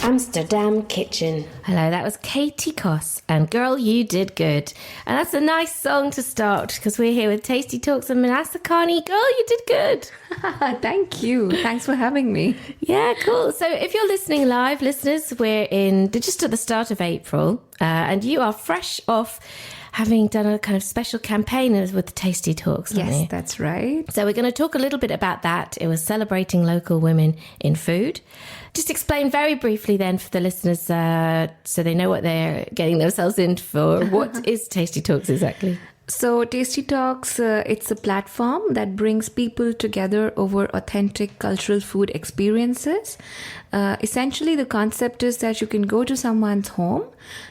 Amsterdam Kitchen. Hello, that was Katie Koss and Girl You Did Good. And that's a nice song to start because we're here with Tasty Talks and Manasa Khani. Girl, you did good. Thank you. Thanks for having me. Yeah, cool. So if you're listening live, listeners, we're just at the start of April and you are fresh off having done a kind of special campaign with the Tasty Talks, aren't you? Yes, that's right. So we're going to talk a little bit about that. It was celebrating local women in food. Just explain very briefly then for the listeners so they know what they're getting themselves in for. What is Tasty Talks exactly? So Tasty Talks, it's a platform that brings people together over authentic cultural food experiences. Essentially, the concept is that you can go to someone's home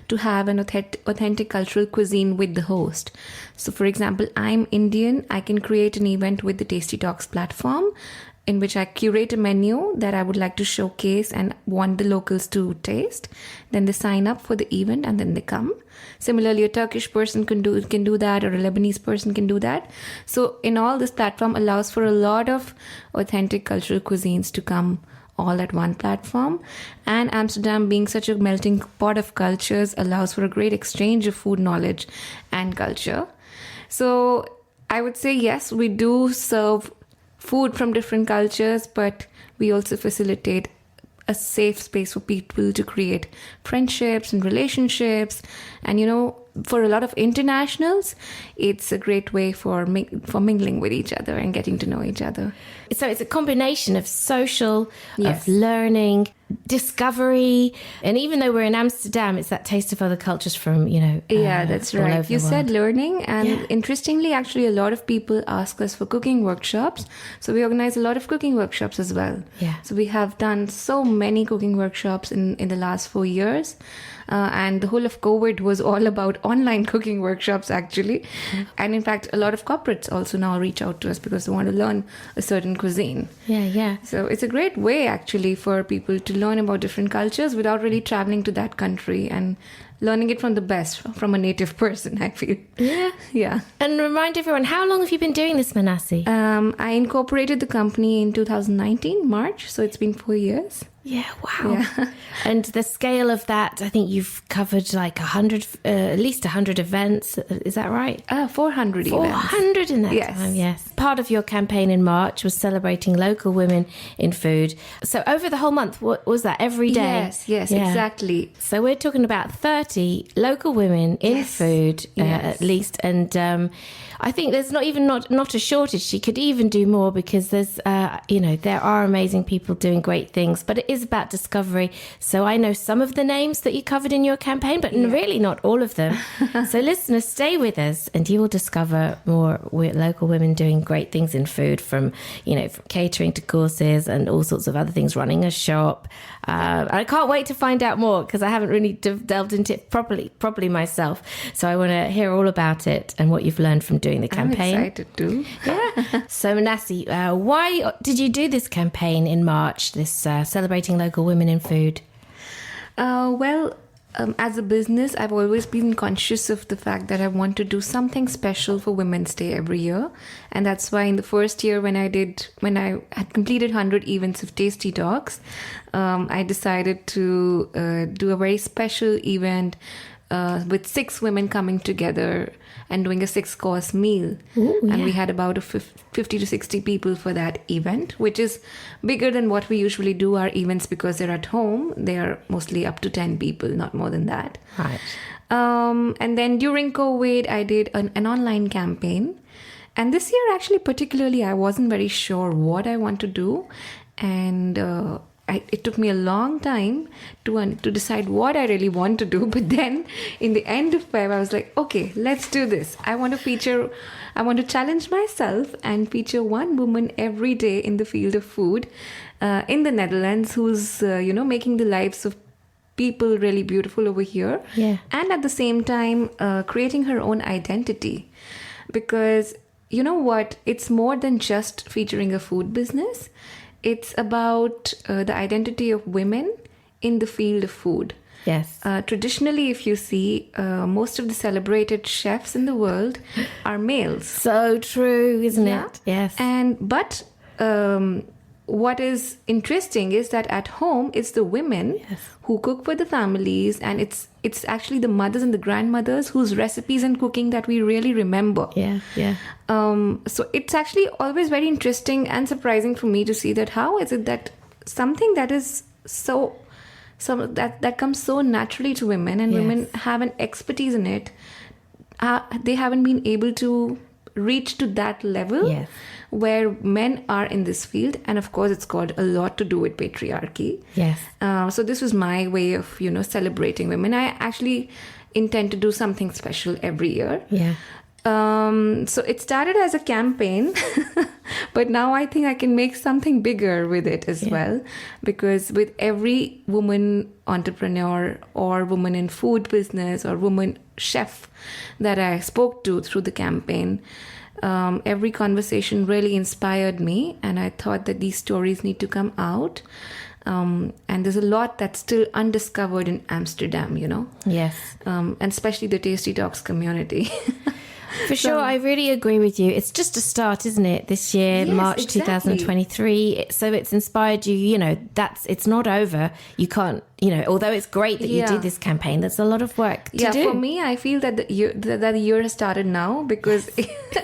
to have an authentic cultural cuisine with the host. So, for example, I'm Indian. I can create an event with the Tasty Talks platform in which I curate a menu that I would like to showcase and want the locals to taste. Then they sign up for the event and then they come. Similarly, a Turkish person can do that, or a Lebanese person can do that. So in all, this platform allows for a lot of authentic cultural cuisines to come all at one platform. And Amsterdam, being such a melting pot of cultures, allows for a great exchange of food knowledge and culture. So I would say, yes, we do serve food from different cultures, but we also facilitate a safe space for people to create friendships and relationships. And, for a lot of internationals, it's a great way for mingling with each other and getting to know each other. So it's a combination of social, Yes. of learning, discovery, and even though we're in Amsterdam, it's that taste of other cultures from, Yeah, that's all right. over You the said world. learning, and Yeah. interestingly, actually, a lot of people ask us for cooking workshops. So we organize a lot of cooking workshops as well. Yeah. So we have done so many cooking workshops in the last 4 years. And the whole of COVID was all about online cooking workshops, actually. And in fact, a lot of corporates also now reach out to us because they want to learn a certain cuisine. Yeah. So it's a great way, actually, for people to learn about different cultures without really traveling to that country and learning it from the best, from a native person, I feel. Yeah. Yeah. And remind everyone, how long have you been doing this, Manasi? I incorporated the company in 2019, March. So it's been 4 years. Yeah, wow. Yeah. And the scale of that, I think you've covered like 100, at least 100 events. Is that right? 400 events. 400 in that Yes. time, yes. Part of your campaign in March was celebrating local women in food. So over the whole month, what was that? Every day? Yes, Yeah. exactly. So we're talking about 30 local women in Yes. food, Yes. at least. And I think there's not a shortage. She could even do more because there's, there are amazing people doing great things. But it is about discovery. So I know some of the names that you covered in your campaign, but really not all of them. So listeners, stay with us and you will discover more local women doing great things in food, from catering to courses and all sorts of other things, running a shop. I can't wait to find out more because I haven't really delved into it properly myself. So I want to hear all about it and what you've learned from doing the campaign. I'm excited too. Yeah. So Manasi, why did you do this campaign in March, this celebrating local women in food? As a business, I've always been conscious of the fact that I want to do something special for Women's Day every year. And that's why in the first year when I had completed 100 events of Tasty Talks, I decided to do a very special event with 6 women coming together and doing a 6-course meal. Ooh, and yeah. we had about 50 to 60 people for that event, which is bigger than what we usually do our events because they're at home. They are mostly up to 10 people, not more than that. Right. And then during COVID, I did an online campaign. And this year, actually, particularly, I wasn't very sure what I want to do. And it took me a long time to decide what I really want to do. But then in the end of Feb, I was like, okay, let's do this. I want to challenge myself and feature one woman every day in the field of food in the Netherlands who's, making the lives of people really beautiful over here. Yeah. And at the same time, creating her own identity. Because you know what? It's more than just featuring a food business. It's about the identity of women in the field of food. Yes. Traditionally, if you see, most of the celebrated chefs in the world are males. So true, isn't Yeah. it? Yes. But what is interesting is that at home, it's the women who cook for the families, and it's actually the mothers and the grandmothers whose recipes and cooking that we really remember. So it's actually always very interesting and surprising for me to see that how is it that something that is that comes so naturally to women, and women have an expertise in it, they haven't been able to reach to that level where men are in this field. And of course, it's got a lot to do with patriarchy. So this was my way of, celebrating women. I actually intend to do something special every year. So it started as a campaign, but now I think I can make something bigger with it as well, because with every woman entrepreneur or woman in food business or woman chef that I spoke to through the campaign, every conversation really inspired me, and I thought that these stories need to come out. And there's a lot that's still undiscovered in Amsterdam, and especially the Tasty Talks community. For sure, I really agree with you. It's just a start, isn't it? This year, March 2023. So it's inspired you, it's not over. You can't, although it's great that you did this campaign, there's a lot of work to do. For me, I feel that the year has started now, because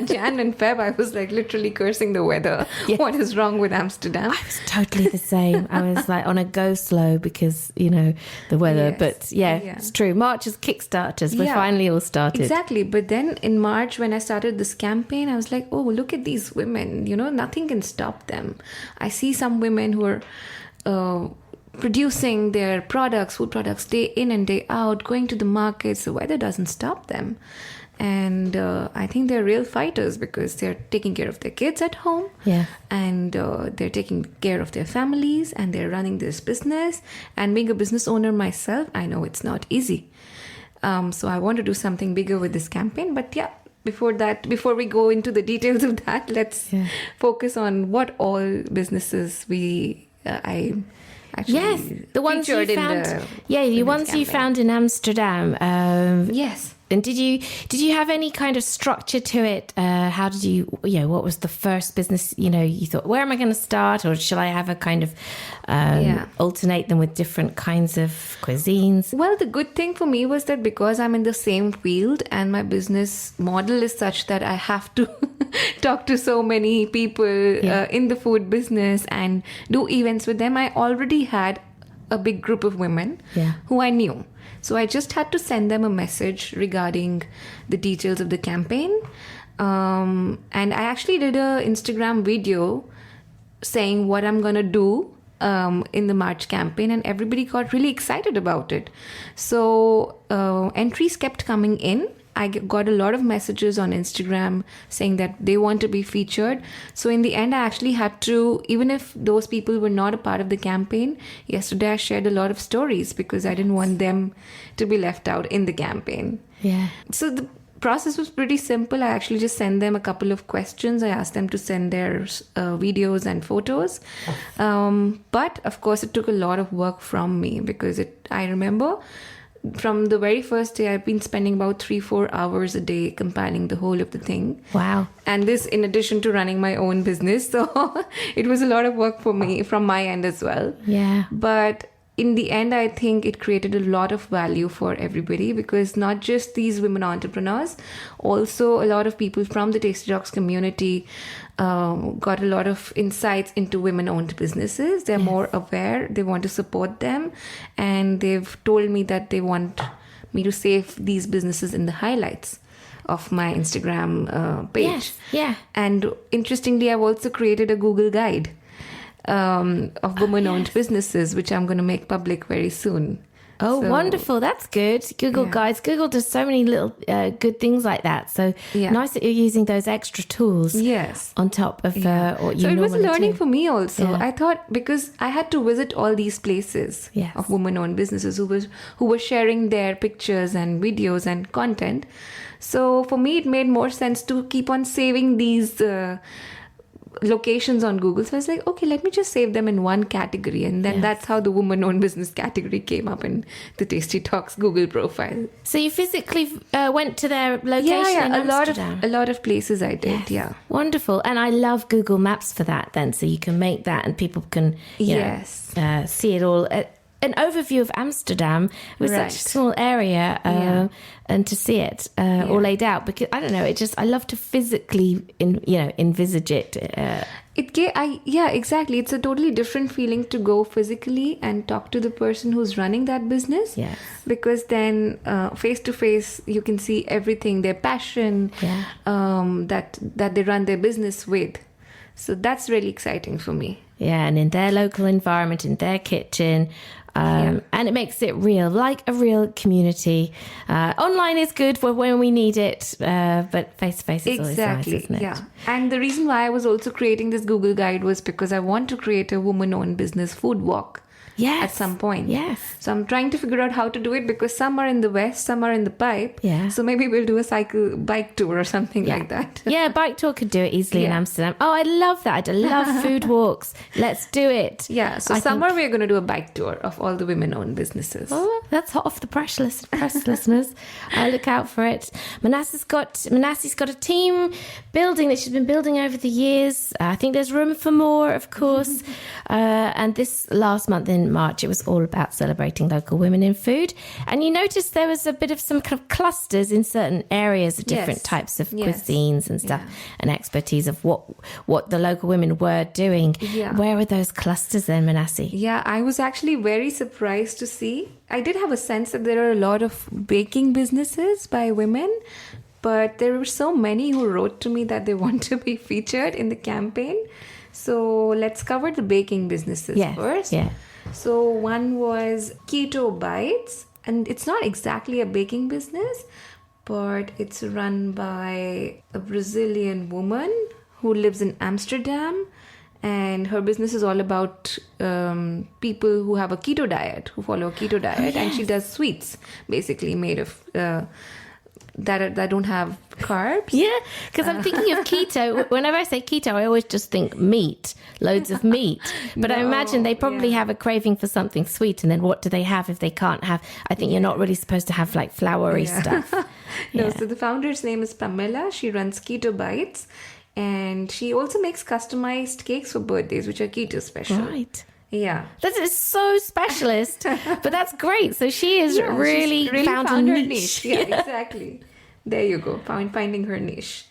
Jan and Feb, I was like literally cursing the weather. What is wrong with Amsterdam? I was totally the same. I was like on a go slow because, the weather. But it's true. March is Kickstarters. We're finally all started. Exactly. But then in March, when I started this campaign, I was like, oh, look at these women. Nothing can stop them. I see some women who are producing their food products day in and day out, going to the markets. The weather doesn't stop them. And I think they're real fighters, because they're taking care of their kids at home. And they're taking care of their families, and they're running this business. And being a business owner myself, I know it's not easy. So I want to do something bigger with this campaign. But before we go into the details of that, let's focus on what all businesses I actually the ones you found. The ones campaign. You found in Amsterdam. And did you have any kind of structure to it? How did you, what was the first business, you thought, where am I going to start? Or shall I have a kind of alternate them with different kinds of cuisines? Well, the good thing for me was that because I'm in the same field and my business model is such that I have to talk to so many people in the food business and do events with them, I already had a big group of women who I knew. So I just had to send them a message regarding the details of the campaign. And I actually did an Instagram video saying what I'm going to do in the March campaign, and everybody got really excited about it. So entries kept coming in. I got a lot of messages on Instagram saying that they want to be featured. So in the end, I actually had to, even if those people were not a part of the campaign, yesterday I shared a lot of stories because I didn't want them to be left out in the campaign. So the process was pretty simple. I actually just sent them a couple of questions. I asked them to send their videos and photos. But of course, it took a lot of work from me, because I remember from the very first day, I've been spending about 3-4 hours a day compiling the whole of the thing. Wow. And this in addition to running my own business. So it was a lot of work for me from my end as well. But in the end, I think it created a lot of value for everybody, because not just these women entrepreneurs, also a lot of people from the Tasty Talks community got a lot of insights into women-owned businesses. They're more aware. They want to support them. And they've told me that they want me to save these businesses in the highlights of my Instagram page. And interestingly, I've also created a Google guide of women-owned businesses, which I'm going to make public very soon. Wonderful. That's good. Google Guides. Google does so many little good things like that. So nice that you're using those extra tools on top of what you normally do. So it was learning for me also. I thought, because I had to visit all these places of women-owned businesses who were sharing their pictures and videos and content. So for me, it made more sense to keep on saving these locations on Google. So I was like, okay, let me just save them in one category. And then that's how the woman-owned business category came up in the Tasty Talks Google profile. So you physically went to their location in Amsterdam? A lot of places I did, yeah. Wonderful. And I love Google Maps for that then. So you can make that and people can see it all. An overview of Amsterdam with such a small area and to see it all laid out, because I don't know, I love to physically envisage it. Exactly. It's a totally different feeling to go physically and talk to the person who's running that business. Yes. Because then face to face you can see everything, their passion that they run their business with. So that's really exciting for me. Yeah, and in their local environment, in their kitchen. And it makes it real, like a real community. Online is good for when we need it, but face-to-face is always nice, isn't it? Yeah. And the reason why I was also creating this Google guide was because I want to create a woman-owned business food walk. At some point. Yes. So I'm trying to figure out how to do it, because some are in the west, some are in the pipe. Yeah. So maybe we'll do a bike tour or something like that. Yeah, bike tour could do it easily in Amsterdam. Oh, I love that. I love food walks. Let's do it. Yeah. So summer we're going to do a bike tour of all the women-owned businesses. Oh, that's hot off the press, listeners. I look out for it. Manasseh's got a team building that she's been building over the years. I think there's room for more, of course. And this last month in March, it was all about celebrating local women in food. And you noticed there was a bit of some kind of clusters in certain areas of different types of cuisines and stuff, and expertise of what the local women were doing. Yeah. Where were those clusters then, Manasseh? Yeah, I was actually very surprised to see. I did have a sense that there are a lot of baking businesses by women, but there were so many who wrote to me that they want to be featured in the campaign. So let's cover the baking businesses first. Yeah. So one was Keto Bites, and it's not exactly a baking business, but it's run by a Brazilian woman who lives in Amsterdam, and her business is all about people who have a keto diet, who follow a keto diet, and she does sweets basically made of that don't have carbs. Yeah, because I'm thinking of keto. Whenever I say keto, I always just think meat, loads of meat. But I imagine they probably have a craving for something sweet, and then what do they have if they can't have? I think you're not really supposed to have like floury stuff. No, so the founder's name is Pamela. She runs Keto Bites, and she also makes customized cakes for birthdays, which are keto special. Right. Yeah. That is so specialist, but that's great. So she is really found her niche. Yeah, exactly. There you go. Finding her niche.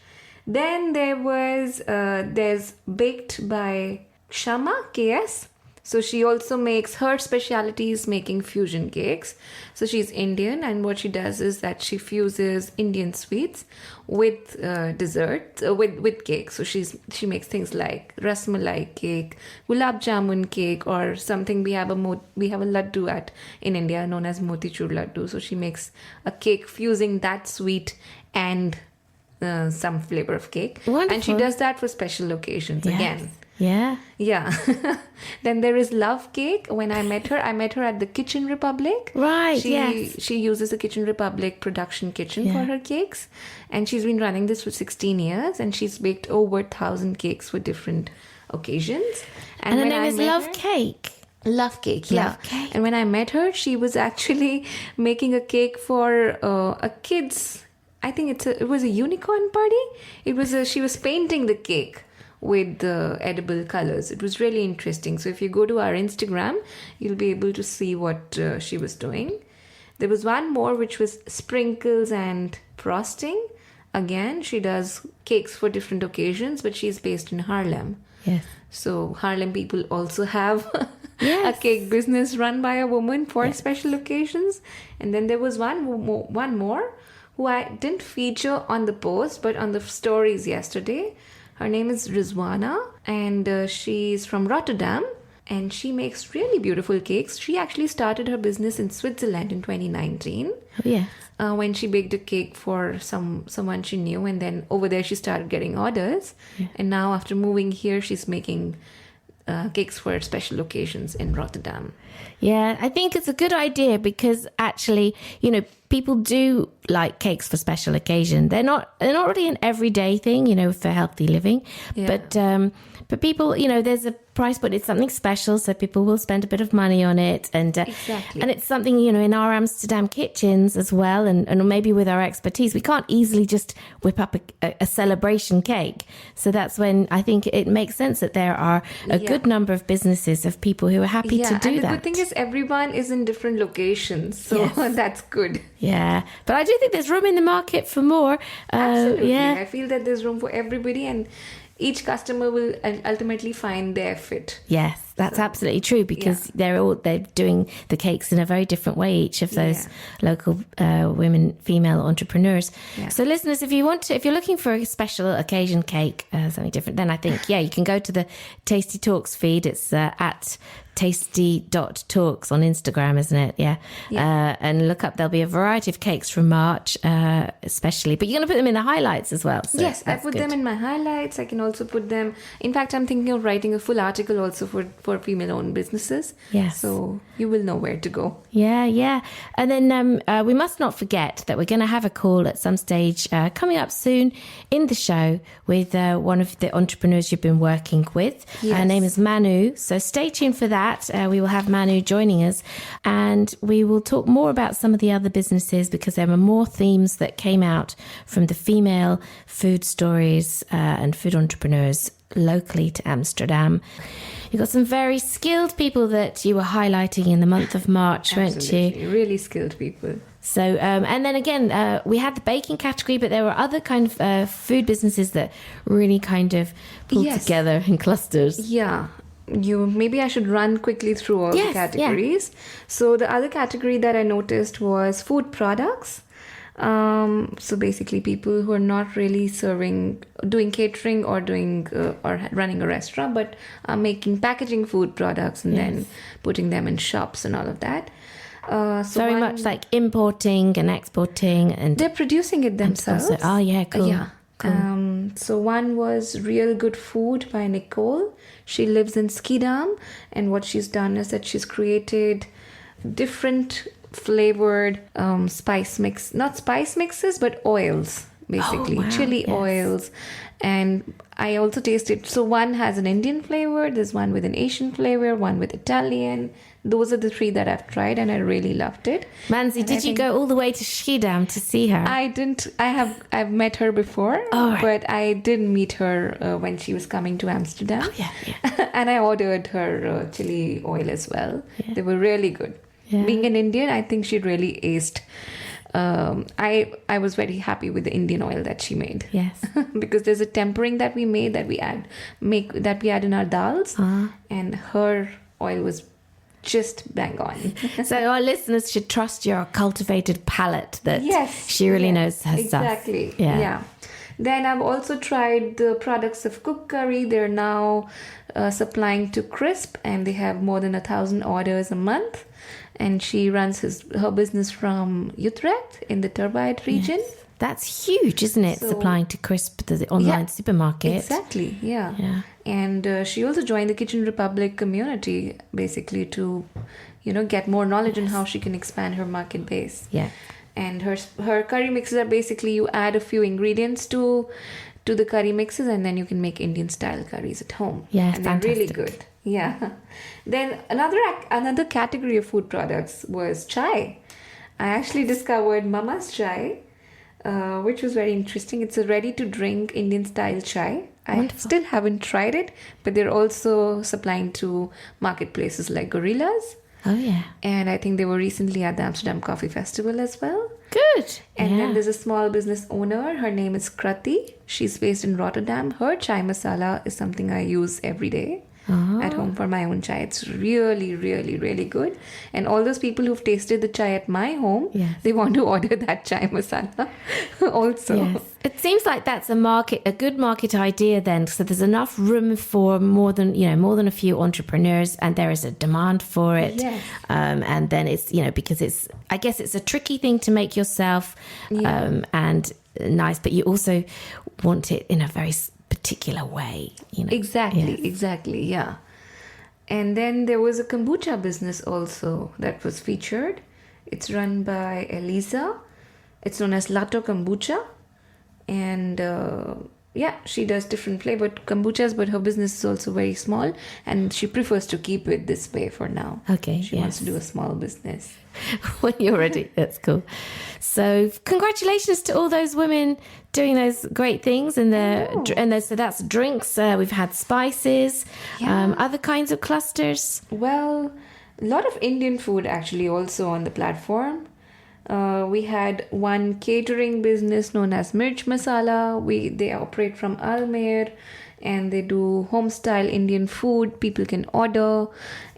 Then there's Baked by Shama, KS. So she also makes, her specialty is making fusion cakes. So she's Indian, and what she does is that she fuses Indian sweets with desserts, with cakes. So she makes things like rasmalai cake, gulab jamun cake, or something. We have a laddu in India known as motichur laddu. So she makes a cake fusing that sweet and some flavor of cake. Wonderful. And she does that for special occasions again. Yeah. Then there is Love Cake. When I met her at the Kitchen Republic. Right, She uses the Kitchen Republic production kitchen for her cakes. And she's been running this for 16 years. And she's baked over 1,000 cakes for different occasions. And her name is Love Cake. Love Cake, yeah. Love Cake. And when I met her, she was actually making a cake for a kid's, I think it was a unicorn party. She was painting the cake with the edible colors. It was really interesting. So if you go to our Instagram, you'll be able to see what she was doing. There was one more, which was sprinkles and frosting. Again, she does cakes for different occasions, but she's based in Haarlem. Yes. So Haarlem people also have a cake business run by a woman for special occasions. And then there was one more who I didn't feature on the post, but on the stories yesterday. Her name is Rizwana, and she's from Rotterdam, and she makes really beautiful cakes. She actually started her business in Switzerland in 2019. Oh, yeah. When she baked a cake for someone she knew, and then over there she started getting orders. Yeah. And now after moving here, she's making cakes for special occasions in Rotterdam. Yeah, I think it's a good idea because actually, people do like cakes for special occasion. They're not really an everyday thing, for healthy living. Yeah. But people, there's a price, but it's something special, so people will spend a bit of money on it, and Exactly. and it's something in our Amsterdam kitchens as well, and maybe with our expertise, we can't easily just whip up a celebration cake. So that's when I think it makes sense that there are a good number of businesses of people who are happy to do and the that. good thing is everyone is in different locations, so that's good. Yeah, but I do think there's room in the market for more. Absolutely. Yeah. I feel that there's room for everybody, and each customer will ultimately find their fit. Yes, that's absolutely true because they're doing the cakes in a very different way, each of those local female entrepreneurs. Yeah. So listeners, if you're looking for a special occasion cake, something different, then I think, you can go to the Tasty Talks feed. It's at tasty.talks on Instagram, isn't it? Yeah. And look up, there'll be a variety of cakes from March, especially, but you're going to put them in the highlights as well. So yes, I put them in my highlights. I can also put them, in fact, I'm thinking of writing a full article also for female-owned businesses. Yes. So you will know where to go. Yeah. And then we must not forget that we're going to have a call at some stage coming up soon in the show with one of the entrepreneurs you've been working with. Yes. Her name is Manu. So stay tuned for that. We will have Manu joining us, and we will talk more about some of the other businesses because there were more themes that came out from the female food stories and food entrepreneurs locally to Amsterdam. You've got some very skilled people that you were highlighting in the month of March, weren't you? Really skilled people. So, and then again, we had the baking category, but there were other kind of food businesses that really kind of pulled together in clusters. Yeah. Maybe I should run quickly through all the categories. Yeah. So the other category that I noticed was food products. So basically people who are not really doing catering or or running a restaurant, but are making packaging food products and then putting them in shops and all of that. So very much like importing and exporting, and they're producing it themselves. Oh yeah, cool. Yeah. Cool. So one was Real Good Food by Nicole. She lives in Schiedam, and what she's done is that she's created different flavored not spice mixes, but oils, basically chili oils. And I also tasted, so one has an Indian flavor, there's one with an Asian flavor, one with Italian. Those are the three that I've tried, and I really loved it. Manzi, did you go all the way to Schiedam to see her? I didn't. I've met her before, but I didn't meet her when she was coming to Amsterdam. Oh, yeah. And I ordered her chili oil as well. Yeah. They were really good. Yeah. Being an Indian, I think she really aced. I was very happy with the Indian oil that she made. Yes. Because there's a tempering that we made that we add in our dals, and her oil was just bang on. So our listeners should trust your cultivated palate that she really knows her stuff. Exactly. Yeah. Then I've also tried the products of Cook Curry. They're now supplying to Crisp, and they have more than 1,000 orders a month. And she runs her business from Utrecht in the Turbide region. Yes. That's huge, isn't it? So, supplying to Crisp, the online supermarket. Exactly, yeah. And she also joined the Kitchen Republic community, basically to, get more knowledge on how she can expand her market base. Yeah. And her curry mixes are basically you add a few ingredients to the curry mixes, and then you can make Indian style curries at home. Yeah, and they're really good. Yeah. Then another category of food products was chai. I actually discovered Mama's Chai, which was very interesting. It's a ready-to-drink Indian-style chai. Wonderful. I still haven't tried it, but they're also supplying to marketplaces like Gorillas. Oh, yeah. And I think they were recently at the Amsterdam Coffee Festival as well. Good. And then there's a small business owner. Her name is Krati. She's based in Rotterdam. Her chai masala is something I use every day. At home for my own chai. It's really, really, really good. And all those people who've tasted the chai at my home, they want to order that chai masala also. Yes. It seems like that's a good market idea then. So there's enough room for more than a few entrepreneurs, and there is a demand for it. Yes. And then it's, because I guess it's a tricky thing to make yourself and nice, but you also want it in a very particular way, Exactly, yeah. And then there was a kombucha business also that was featured. It's run by Eliza. It's known as Lato Kombucha. And she does different flavored kombuchas, but her business is also very small. And she prefers to keep it this way for now. Okay, She wants to do a small business. When you're ready. That's cool. So congratulations to all those women doing those great things. So that's drinks. We've had spices, other kinds of clusters. Well, a lot of Indian food actually also on the platform. We had one catering business known as Mirch Masala. They operate from Almer, and they do home style Indian food. People can order,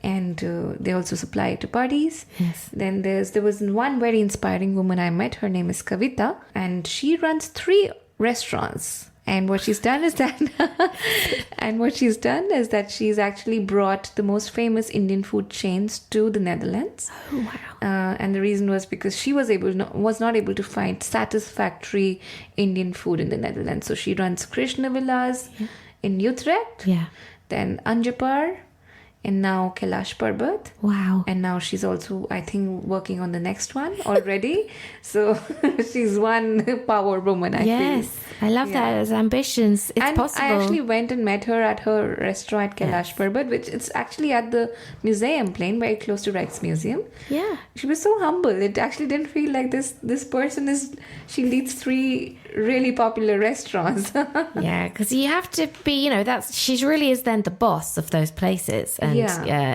and they also supply it to parties. Yes. Then there was one very inspiring woman I met. Her name is Kavita, and she runs 3 restaurants. And what she's done is that she's actually brought the most famous Indian food chains to the Netherlands. Oh, wow. And the reason was because she was not able to find satisfactory Indian food in the Netherlands. So she runs Krishna Villas in Utrecht, then Anjapar, and now Kailash Parbat. Wow. And now she's also, I think, working on the next one already. So she's one power woman, I feel. Yes, I love that as ambitions. It's possible. I actually went and met her at her restaurant, Kailash Parbat, which it's actually at the museum plain, very close to Rijksmuseum. Yeah. She was so humble. It actually didn't feel like this person she leads 3 really popular restaurants. Yeah, because you have to be, she really is then the boss of those places. And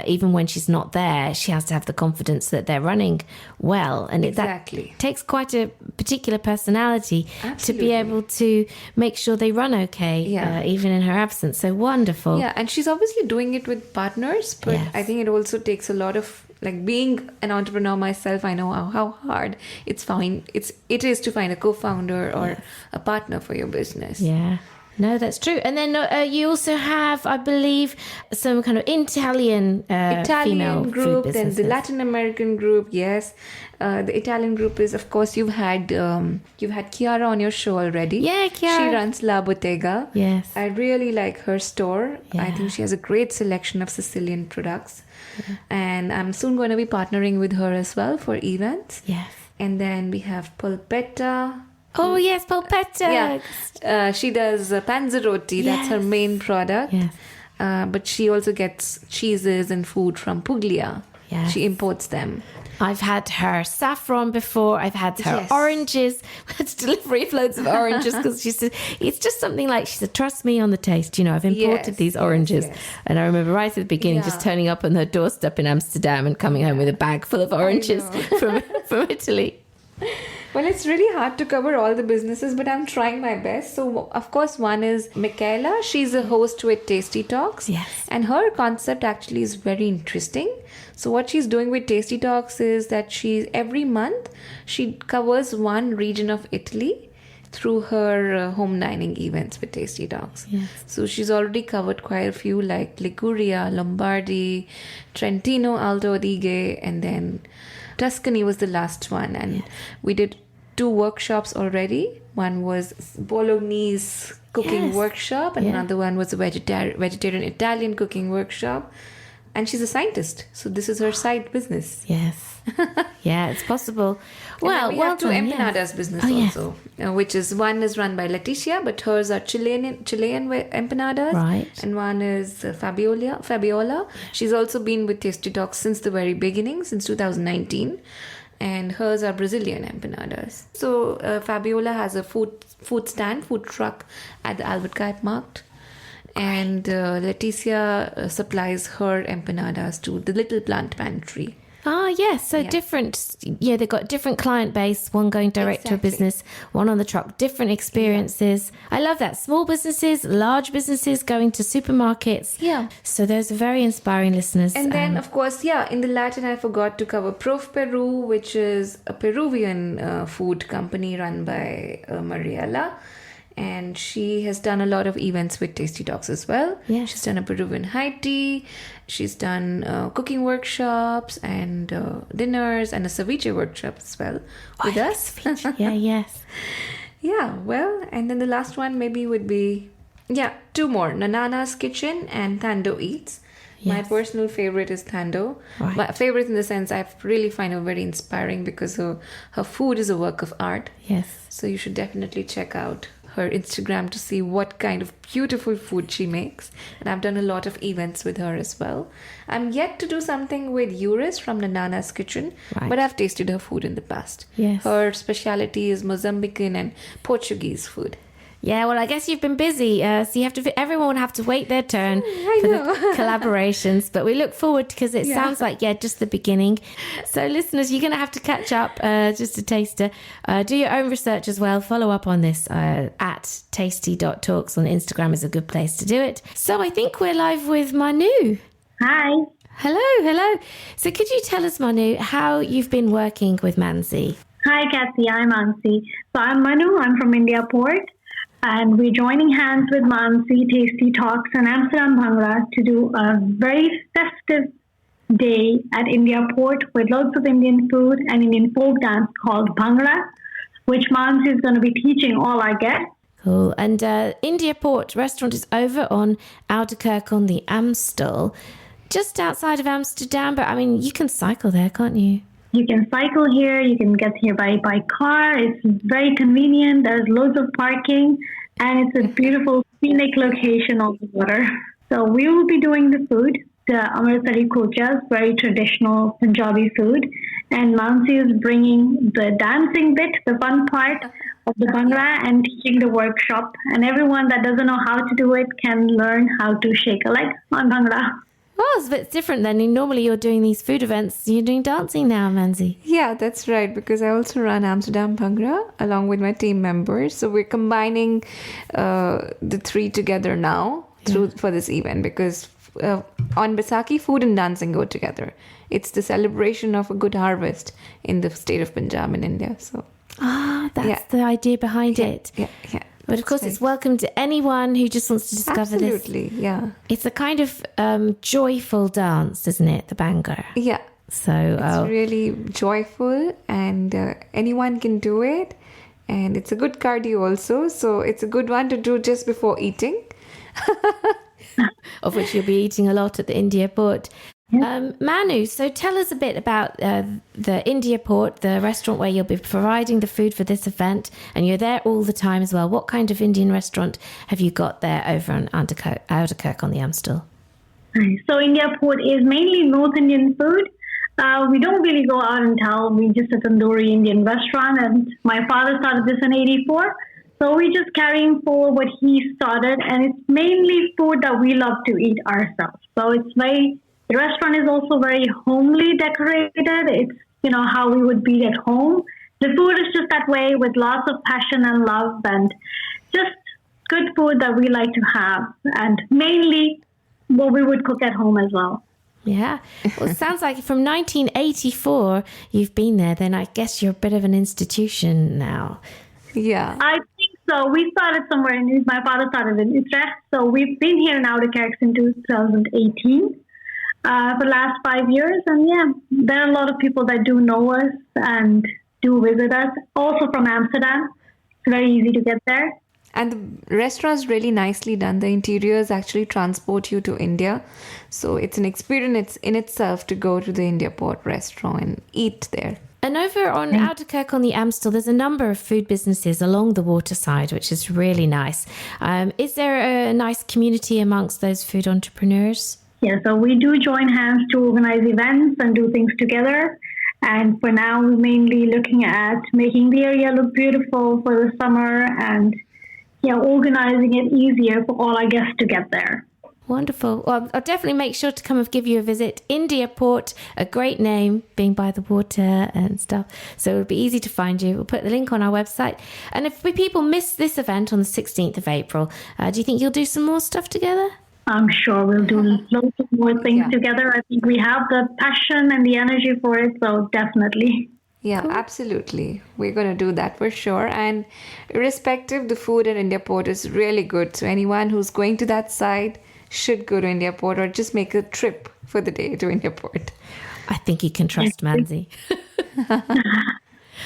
even when she's not there, she has to have the confidence that they're running well. And that takes quite a particular personality to be able to make sure they run okay, even in her absence. So wonderful. Yeah, and she's obviously doing it with partners, but I think it also takes a lot of, like, being an entrepreneur myself, I know how hard it is to find a co-founder or a partner for your business. Yeah. No, that's true. And then you also have, I believe, some kind of Italian female group, food then the Latin American group. Yes, the Italian group is, of course, you've had Chiara on your show already. Yeah, Chiara. She runs La Bottega. Yes, I really like her store. Yeah. I think she has a great selection of Sicilian products, and I'm soon going to be partnering with her as well for events. Yes. And then we have Polpetta. Oh, yes, Polpetta. Yeah. She does panzerotti. That's her main product. Yes. But she also gets cheeses and food from Puglia. Yes. She imports them. I've had her saffron before. I've had her oranges. We had delivery of loads of oranges because she said, it's just something like, she said, trust me on the taste. I've imported these oranges. Yes. And I remember right at the beginning just turning up on her doorstep in Amsterdam and coming home with a bag full of oranges from Italy. Well, it's really hard to cover all the businesses, but I'm trying my best. So, of course, one is Michaela. She's a host with Tasty Talks. Yes. And her concept actually is very interesting. So, what she's doing with Tasty Talks is that every month, she covers one region of Italy through her home dining events with Tasty Talks. Yes. So, she's already covered quite a few like Liguria, Lombardy, Trentino, Alto Adige, and then Tuscany was the last one, and we did 2 workshops already. One was Bolognese cooking workshop, and another one was a vegetarian Italian cooking workshop. And she's a scientist, so this is her side business. Yes. Yeah, it's possible. Well, we have 2 empanadas business also, which is one is run by Leticia, but hers are Chilean empanadas. Right. And one is Fabiola. She's also been with Tasty Talks since the very beginning, since 2019. And hers are Brazilian empanadas. So Fabiola has a food truck at the Albert Kuip Markt. And Leticia supplies her empanadas to the Little Plant Pantry. Ah, yes. So different, they've got different client base, one going direct to a business, one on the truck, different experiences. Yeah. I love that. Small businesses, large businesses going to supermarkets. Yeah. So those are very inspiring listeners. And then, of course, in the Latin, I forgot to cover Prof Peru, which is a Peruvian food company run by Mariela. And she has done a lot of events with Tasty Talks as well. Yeah. She's done a Peruvian high tea. She's done cooking workshops and dinners and a ceviche workshop as well with us. Yes. Yeah, well, and then the last one maybe would be, 2 more. Nanana's Kitchen and Thando Eats. My Yes. personal favorite is Thando. Right. My favorite in the sense I really find her very inspiring because her food is a work of art. Yes. So you should definitely check out her Instagram to see what kind of beautiful food she makes. And I've done a lot of events with her as well. I'm yet to do something with Yuris from Nanana's Kitchen, Right. but I've tasted her food in the past. Yes. Her speciality is Mozambican and Portuguese food. Yeah, well, I guess you've been busy, so you have to. Everyone will have to wait their turn for the collaborations. But we look forward because it sounds like just the beginning. So, listeners, you're going to have to catch up, just a taster. Do your own research as well. Follow up on this at tasty.talks on Instagram is a good place to do it. So, I think we're live with Manu. Hi. Hello. So, could you tell us, Manu, how you've been working with Mansi? Hi, Kathy. I'm Mansi. So I'm Manu. I'm from India Port. And we're joining hands with Mansi Tasty Talks and Amsterdam Bhangra to do a very festive day at India Port with lots of Indian food and Indian folk dance called Bhangra, which Mansi is going to be teaching all our guests. Cool. And India Port restaurant is over on Ouderkerk on the Amstel, just outside of Amsterdam. But I mean, you can cycle there, can't you? You can cycle here. You can get here by car. It's very convenient. There's loads of parking, and it's a beautiful scenic location on the water. So we will be doing the food, the Amritsari kulchas, very traditional Punjabi food. And Mansi is bringing the dancing bit, the fun part of the Bhangra, and teaching the workshop. And everyone that doesn't know how to do it can learn how to shake a leg on Bhangra. Well, it's a bit different then. Normally you're doing these food events. You're doing dancing now, Mansi. Yeah, that's right, because I also run Amsterdam Bhangra along with my team members. So we're combining the three together now for this event because on Baisakhi, food and dancing go together. It's the celebration of a good harvest in the state of Punjab in India. So That's the idea behind it. Yeah. But of course, it's welcome to anyone who just wants to discover this. Absolutely, yeah. It's a kind of joyful dance, isn't it? The Bhangra. Yeah. So It's really joyful and anyone can do it. And it's a good cardio also. So it's a good one to do just before eating. of which you'll be eating a lot at the India Port. Manu, so tell us a bit about the India Port, the restaurant where you'll be providing the food for this event, and you're there all the time as well. What kind of Indian restaurant have you got there over on Ouderkerk on the Amstel? So India Port is mainly North Indian food. We don't really go out and tell. We just a tandoori Indian restaurant, and my father started this in '84. So we're just carrying forward what he started, and it's mainly food that we love to eat ourselves. So the restaurant is also very homely decorated. It's, how we would be at home. The food is just that way with lots of passion and love and just good food that we like to have, and mainly what we would cook at home as well. Yeah. Well, it sounds like from 1984 you've been there, then I guess you're a bit of an institution now. Yeah. I think so. We started somewhere my father started in Utrecht. So we've been here in Ouderkerk since 2018. For the last 5 years. And there are a lot of people that do know us and do visit us. Also from Amsterdam. It's very easy to get there. And the restaurant's really nicely done. The interiors actually transport you to India. So it's an experience in itself to go to the India Port restaurant and eat there. And over on Ouderkerk on the Amstel, there's a number of food businesses along the waterside, which is really nice. Is there a nice community amongst those food entrepreneurs? Yeah, so we do join hands to organize events and do things together. And for now, we're mainly looking at making the area look beautiful for the summer and organizing it easier for all our guests to get there. Wonderful. Well, I'll definitely make sure to come and give you a visit. India Port, a great name, being by the water and stuff. So it'll be easy to find you. We'll put the link on our website. And if people miss this event on the 16th of April, do you think you'll do some more stuff together? I'm sure we'll do loads of more things together. I think we have the passion and the energy for it, so definitely. Yeah, absolutely. We're going to do that for sure. And irrespective, the food at India Port is really good. So anyone who's going to that side should go to India Port or just make a trip for the day to India Port. I think you can trust Mansi.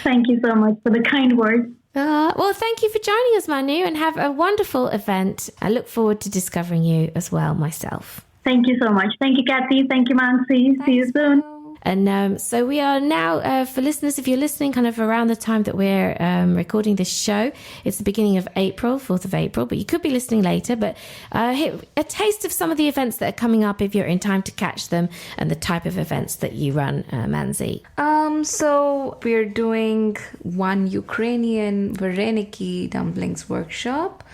Thank you so much for the kind words. Well, thank you for joining us, Manu, and have a wonderful event. I look forward to discovering you as well myself. Thank you so much. Thank you, Kathy. Thank you, Mansi. See you soon. And so we are now, for listeners, if you're listening kind of around the time that we're recording this show, it's the beginning of April, 4th of April, but you could be listening later. But a taste of some of the events that are coming up if you're in time to catch them and the type of events that you run, Mansi. So we're doing one Ukrainian Vareniki dumplings workshop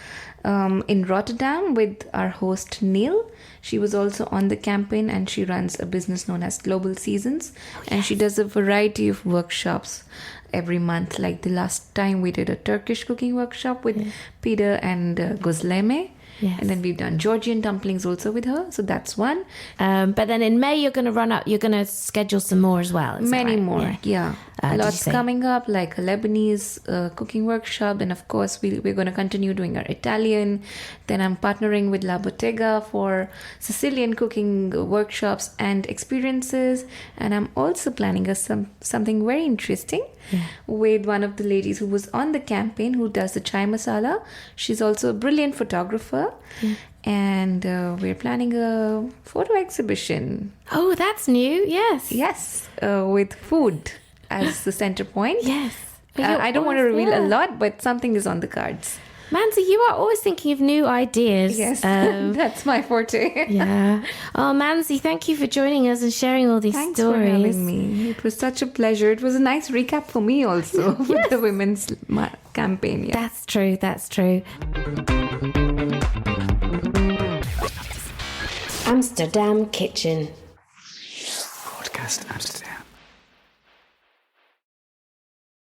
in Rotterdam with our host Neil. She was also on the campaign and she runs a business known as Global Seasons. And she does a variety of workshops every month. Like the last time we did a Turkish cooking workshop with Peter and Gozleme. Yes. And then we've done Georgian dumplings also with her. So that's one. But then in May, you're going to schedule some more as well. Many right? more, yeah. Lots coming up, like a Lebanese cooking workshop. And of course, we're going to continue doing our Italian. Then I'm partnering with La Bottega for Sicilian cooking workshops and experiences. And I'm also planning something very interesting with one of the ladies who was on the campaign who does the chai masala. She's also a brilliant photographer. And we're planning a photo exhibition. Oh, that's new. Yes. Yes, with food as the center point. Yes. I don't want to reveal a lot, but something is on the cards. Mansi, you are always thinking of new ideas. Yes, that's my forte. Yeah. Oh, Mansi, thank you for joining us and sharing all these Thanks stories. for having me. It was such a pleasure. It was a nice recap for me also with the women's campaign. Yeah. That's true. That's true. Amsterdam Kitchen. Broadcast Amsterdam.